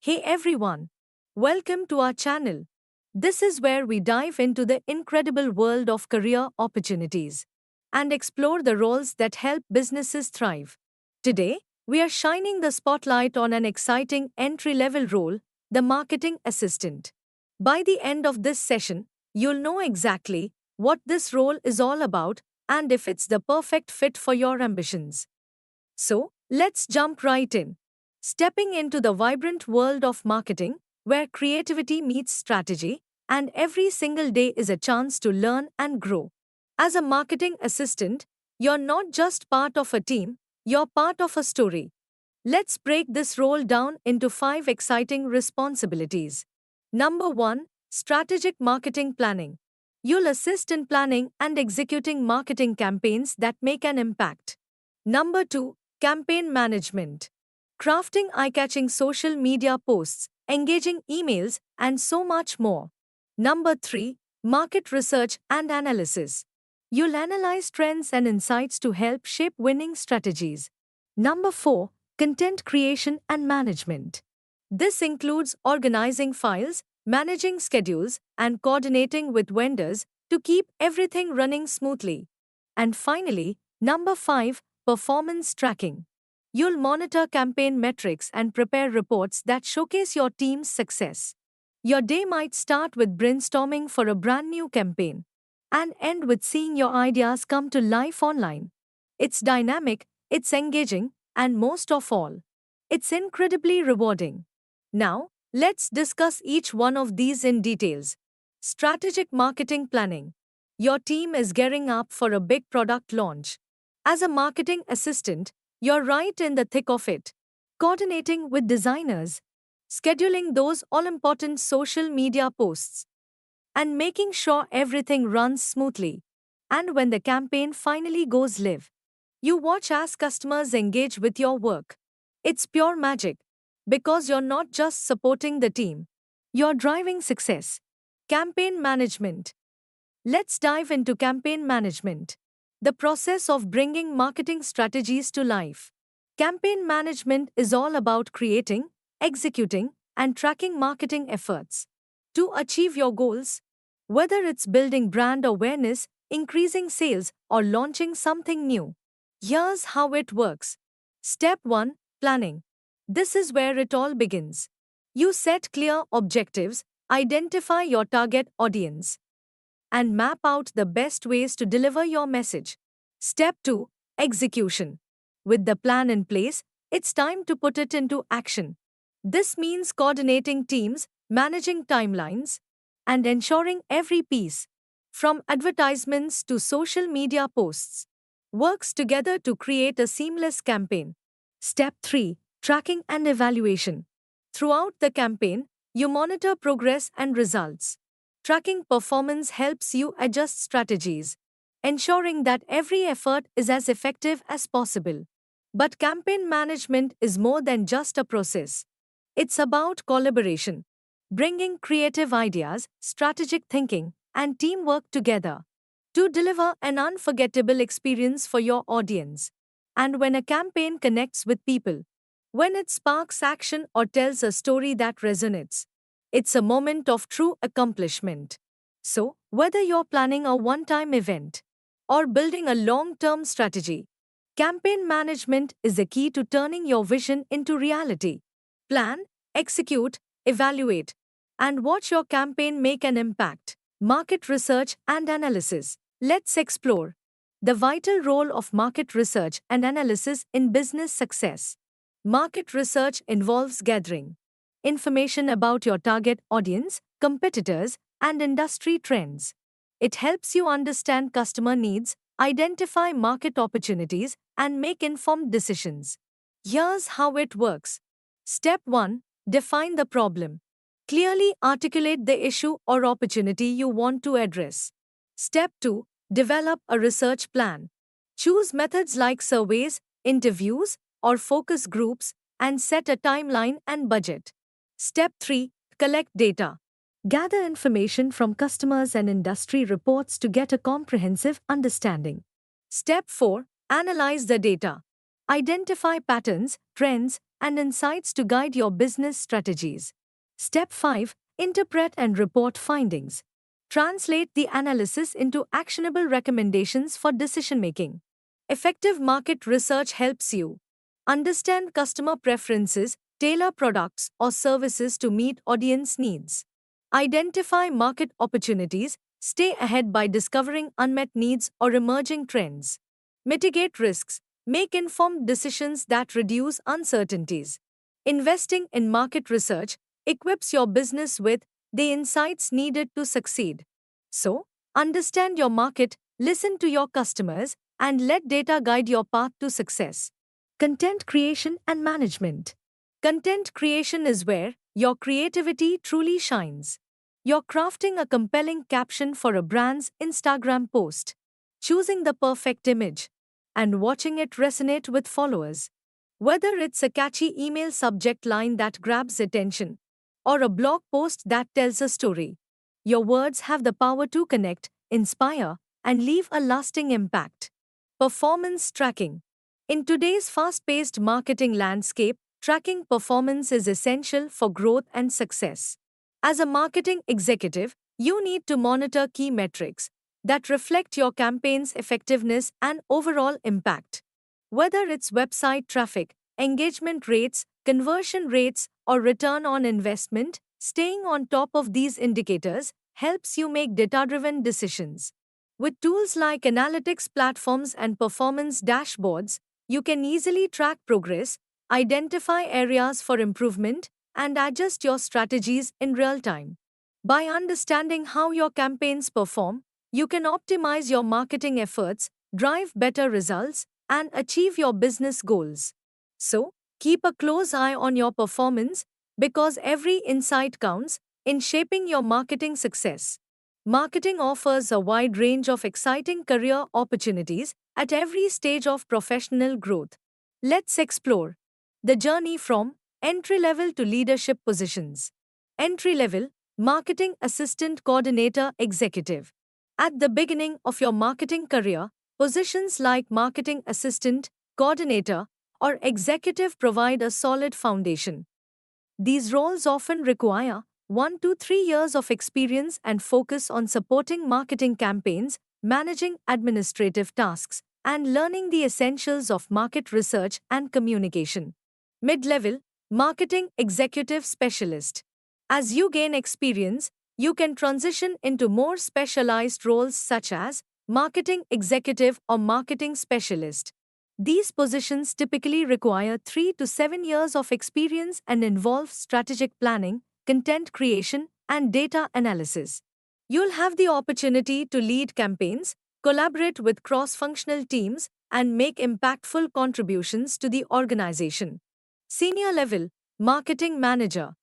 Hey everyone! Welcome to our channel. This is where we dive into the incredible world of career opportunities and explore the roles that help businesses thrive. Today, we are shining the spotlight on an exciting entry level role, the marketing assistant. By the end of this session, you'll know exactly what this role is all about and if it's the perfect fit for your ambitions. So, let's jump right in. Stepping into the vibrant world of marketing, where creativity meets strategy, and every single day is a chance to learn and grow. As a marketing assistant, you're not just part of a team, you're part of a story. Let's break this role down into 5 exciting responsibilities. Number 1, Strategic Marketing Planning. You'll assist in planning and executing marketing campaigns that make an impact. Number 2, Campaign Management. Crafting eye-catching social media posts, engaging emails, and so much more. Number 3, Market Research and Analysis. You'll analyze trends and insights to help shape winning strategies. Number 4, Content Creation and Management. This includes organizing files, managing schedules, and coordinating with vendors to keep everything running smoothly. And finally, number 5, Performance Tracking. You'll monitor campaign metrics and prepare reports that showcase your team's success. Your day might start with brainstorming for a brand new campaign and end with seeing your ideas come to life online. It's dynamic, it's engaging, and most of all, it's incredibly rewarding. Now, let's discuss each one of these in details. Strategic marketing planning. Your team is gearing up for a big product launch. As a marketing assistant, you're right in the thick of it. Coordinating with designers, scheduling those all important social media posts, and making sure everything runs smoothly. And when the campaign finally goes live, you watch as customers engage with your work. It's pure magic because you're not just supporting the team, you're driving success. Campaign management. Let's dive into campaign management, the process of bringing marketing strategies to life. Campaign management is all about creating, executing, and tracking marketing efforts to achieve your goals. Whether it's building brand awareness, increasing sales, or launching something new. Here's how it works. Step 1, Planning. This is where it all begins. You set clear objectives, identify your target audience, and map out the best ways to deliver your message. Step 2, Execution. With the plan in place, it's time to put it into action. This means coordinating teams, managing timelines, and ensuring every piece, from advertisements to social media posts, works together to create a seamless campaign. Step 3, Tracking and Evaluation. Throughout the campaign, you monitor progress and results. Tracking performance helps you adjust strategies, ensuring that every effort is as effective as possible. But campaign management is more than just a process. It's about collaboration, bringing creative ideas, strategic thinking, and teamwork together to deliver an unforgettable experience for your audience. And when a campaign connects with people, when it sparks action or tells a story that resonates, it's a moment of true accomplishment. So, whether you're planning a one time event or building a long term strategy, campaign management is the key to turning your vision into reality. Plan, execute, evaluate, and watch your campaign make an impact. Market research and analysis. Let's explore the vital role of market research and analysis in business success. Market research involves gathering information about your target audience, competitors, and industry trends. It helps you understand customer needs, identify market opportunities, and make informed decisions. Here's how it works. Step 1, Define the problem. Clearly articulate the issue or opportunity you want to address. Step 2, Develop a research plan. Choose methods like surveys, interviews, or focus groups, and set a timeline and budget. Step 3, Collect data. Gather information from customers and industry reports to get a comprehensive understanding. Step 4, Analyze the data. Identify patterns, trends, and insights to guide your business strategies. Step 5. Interpret and report findings. Translate the analysis into actionable recommendations for decision making. Effective market research helps you understand customer preferences, tailor products or services to meet audience needs. Identify market opportunities, stay ahead by discovering unmet needs or emerging trends. Mitigate risks, make informed decisions that reduce uncertainties. Investing in market research equips your business with the insights needed to succeed. So, understand your market, listen to your customers, and let data guide your path to success. Content creation and management. Content creation is where your creativity truly shines. You're crafting a compelling caption for a brand's Instagram post, choosing the perfect image, and watching it resonate with followers. Whether it's a catchy email subject line that grabs attention or a blog post that tells a story, your words have the power to connect, inspire, and leave a lasting impact. Performance tracking. In today's fast paced marketing landscape, tracking performance is essential for growth and success. As a marketing executive, you need to monitor key metrics that reflect your campaign's effectiveness and overall impact. Whether it's website traffic, engagement rates, conversion rates, or return on investment, staying on top of these indicators helps you make data driven decisions. With tools like analytics platforms and performance dashboards, you can easily track progress, identify areas for improvement, and adjust your strategies in real time. By understanding how your campaigns perform, you can optimize your marketing efforts, drive better results, and achieve your business goals. So, keep a close eye on your performance because every insight counts in shaping your marketing success. Marketing offers a wide range of exciting career opportunities at every stage of professional growth. Let's explore the journey from entry level to leadership positions. Entry level, marketing assistant coordinator executive. At the beginning of your marketing career, positions like marketing assistant, coordinator, or executive provide a solid foundation. These roles often require 1 to 3 years of experience and focus on supporting marketing campaigns, managing administrative tasks, and learning the essentials of market research and communication. Mid-level, marketing executive specialist. As you gain experience, you can transition into more specialized roles such as marketing executive or marketing specialist. These positions typically require 3 to 7 years of experience and involve strategic planning, content creation, and data analysis. You'll have the opportunity to lead campaigns, collaborate with cross functional teams, and make impactful contributions to the organization. Senior level, marketing manager.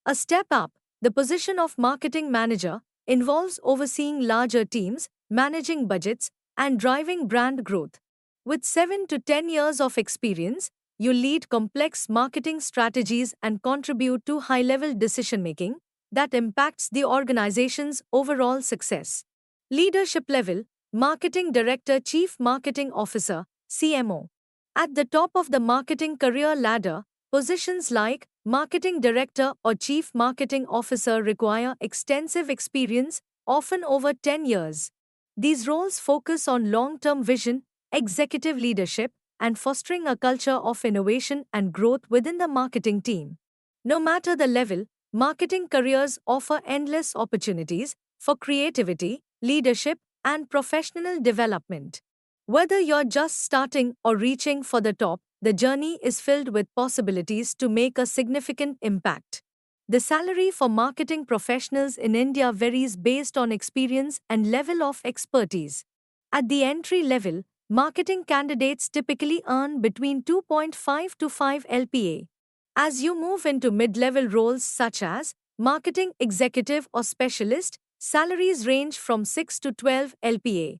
A step up, the position of marketing manager involves overseeing larger teams, managing budgets, and driving brand growth. With 7 to 10 years of experience, you lead complex marketing strategies and contribute to high level decision making that impacts the organization's overall success. Leadership level, Marketing Director, Chief Marketing Officer, CMO. At the top of the marketing career ladder, positions like Marketing Director or Chief Marketing Officer require extensive experience, often over 10 years. These roles focus on long term vision, executive leadership, and fostering a culture of innovation and growth within the marketing team. No matter the level, marketing careers offer endless opportunities for creativity, leadership, and professional development. Whether you're just starting or reaching for the top, the journey is filled with possibilities to make a significant impact. The salary for marketing professionals in India varies based on experience and level of expertise. At the entry level, marketing candidates typically earn between 2.5 to 5 LPA. As you move into mid-level roles such as marketing executive or specialist, salaries range from 6 to 12 LPA.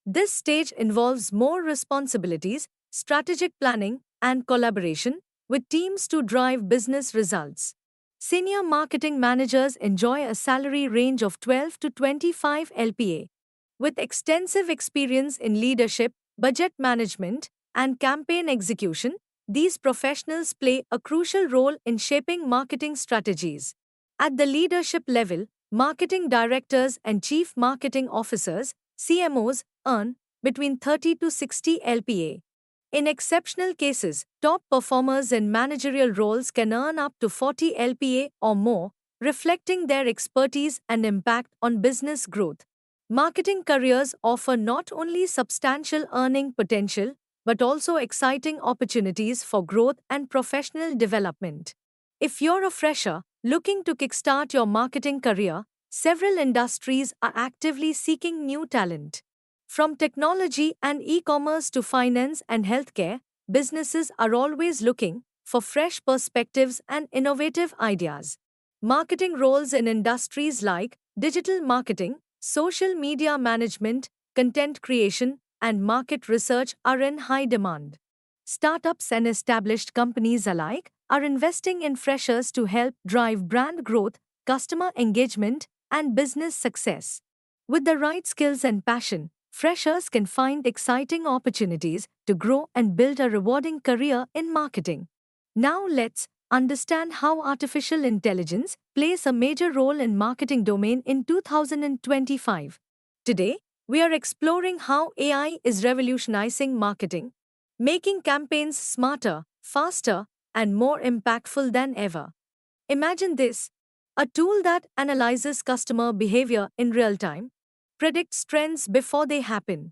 This stage involves more responsibilities, strategic planning, and collaboration with teams to drive business results. Senior marketing managers enjoy a salary range of 12 to 25 LPA. With extensive experience in leadership, budget management, and campaign execution, these professionals play a crucial role in shaping marketing strategies. At the leadership level, marketing directors and chief marketing officers, CMOs, earn between 30 to 60 LPA. In exceptional cases, top performers in managerial roles can earn up to 40 LPA or more, reflecting their expertise and impact on business growth. Marketing careers offer not only substantial earning potential but also exciting opportunities for growth and professional development. If you're a fresher looking to kickstart your marketing career, several industries are actively seeking new talent. From technology and e-commerce to finance and healthcare, businesses are always looking for fresh perspectives and innovative ideas. Marketing roles in industries like digital marketing, social media management, content creation, and market research are in high demand. Startups and established companies alike are investing in freshers to help drive brand growth, customer engagement, and business success. With the right skills and passion, freshers can find exciting opportunities to grow and build a rewarding career in marketing. Now let's understand how artificial intelligence plays a major role in marketing domain in 2025. Today, we are exploring how AI is revolutionizing marketing, making campaigns smarter, faster, and more impactful than ever. Imagine this: a tool that analyzes customer behavior in real time, predicts trends before they happen,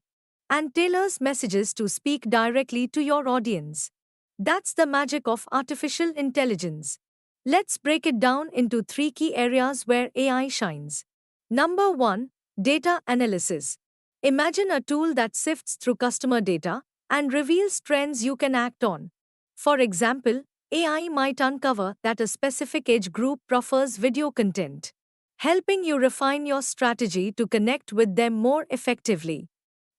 and tailors messages to speak directly to your audience. That's the magic of artificial intelligence. Let's break it down into three key areas where AI shines. Number 1, data analysis. Imagine a tool that sifts through customer data and reveals trends you can act on. For example, AI might uncover that a specific age group prefers video content, helping you refine your strategy to connect with them more effectively.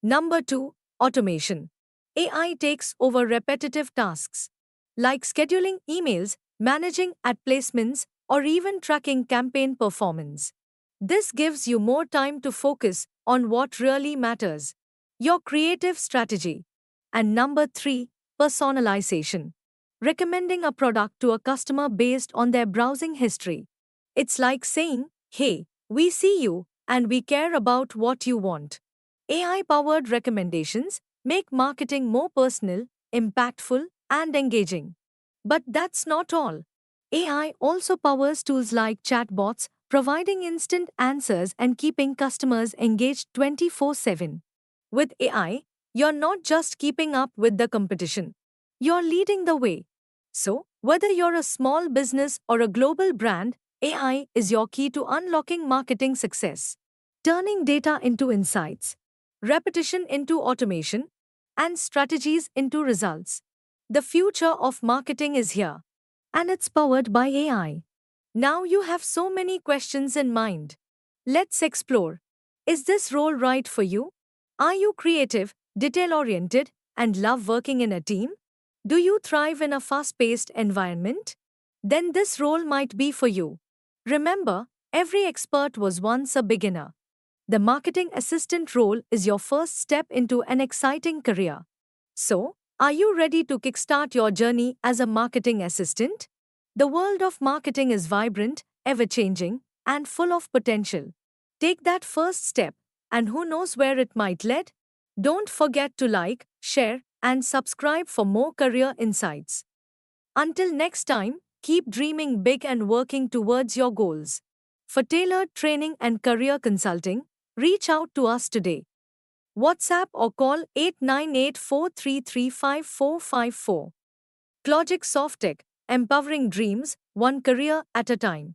Number 2, automation. AI takes over repetitive tasks, like scheduling emails, managing ad placements, or even tracking campaign performance. This gives you more time to focus on what really matters: your creative strategy. And number 3, personalization. Recommending a product to a customer based on their browsing history. It's like saying, "Hey, we see you, and we care about what you want." AI powered recommendations make marketing more personal, impactful, and engaging. But that's not all. AI also powers tools like chatbots, providing instant answers and keeping customers engaged 24/7. With AI, you're not just keeping up with the competition, you're leading the way. So, whether you're a small business or a global brand, AI is your key to unlocking marketing success, turning data into insights, repetition into automation, and strategies into results. The future of marketing is here, and it's powered by AI. Now you have so many questions in mind. Let's explore. Is this role right for you? Are you creative, detail oriented, and love working in a team? Do you thrive in a fast paced environment? Then this role might be for you. Remember, every expert was once a beginner. The marketing assistant role is your first step into an exciting career. So, are you ready to kickstart your journey as a marketing assistant? The world of marketing is vibrant, ever changing, and full of potential. Take that first step, and who knows where it might lead? Don't forget to like, share, and subscribe for more career insights. Until next time, keep dreaming big and working towards your goals. For tailored training and career consulting, reach out to us today. WhatsApp or call 8984335454. Clogic Softtech, empowering dreams, one career at a time.